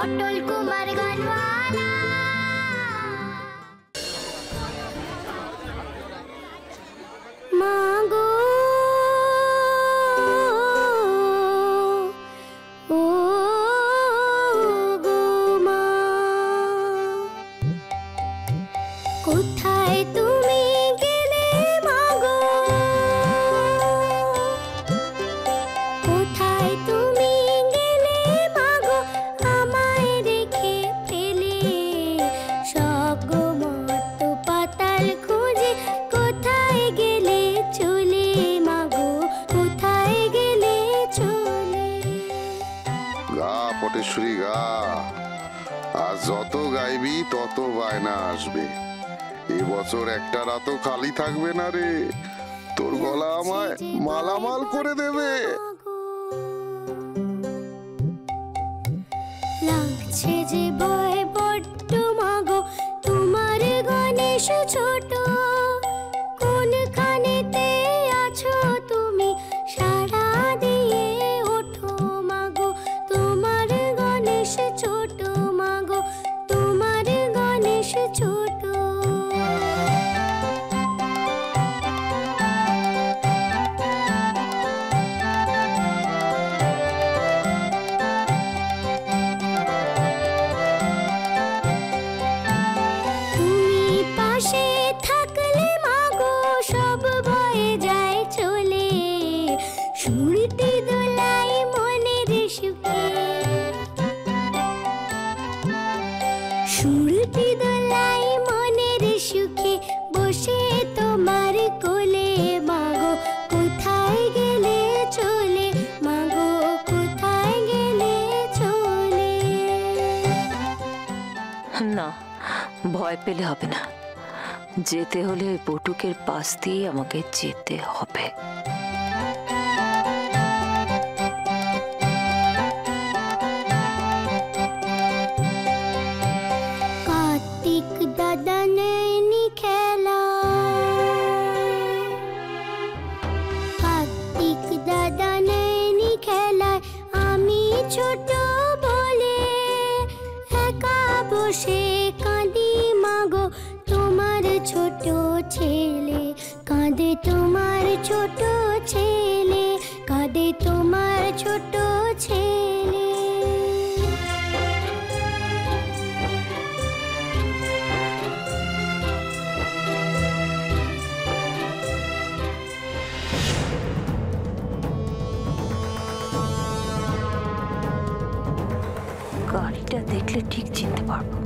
অটল কুমার গানওয়ালা। মাগো ও গো মা, কোথায় তুমি গেলে মাগো, কোথায় তুমি গেলে মাগো, আমায় রেখে ফেলে স্বর্গমর্ত পাতাল খুঁজে, কোথায় গেলে চলে মাগো, কোথায় গেলে চলে। গা পটেশ্বরী গা, আর যত গাইবি তত বায়না আসবে। এবছর একটা রাতও খালি থাকবে না রে, তোর গলা আমায় মালামাল করে দেবে। লাগছে যে ভয় বড্ড মাগো, তোমার গণেশ ছোট, কোনখানেতে আছো তুমি, সাড়া দিয়ে ওঠো মাগো, তোমার গণেশ ছোট মাগো, তোমার গণেশ ছোট। তুমি পাশে থাকলে মাগো, সব ভয়ে যায় চলে, সুরটি দোলাই মনের সুখে, সুরটি দোলাই মনের সুখে, বসে তোমার কোলে মাগো, কোথায় গেলে চলে মাগো, কোথায় গেলে চলে। না, ভয় পেলে হবে না, যেতে হলে ওই বটুকের পাশ দিয়ে আমাকে যেতে হবে। কার্তিক দাদা নেয়নি খেলা, কার্তিক দাদা নেয়নি খেলায়, আমি ছোট বলে একা বসে কাঁদি মাগো, তোমার ছোট ছেলে কাঁদে, তোমার ছোট ছেলে কাঁদে, তোমার ছোট ছেলে। গাড়িটা দেখলে ঠিক চিনতে পারবো।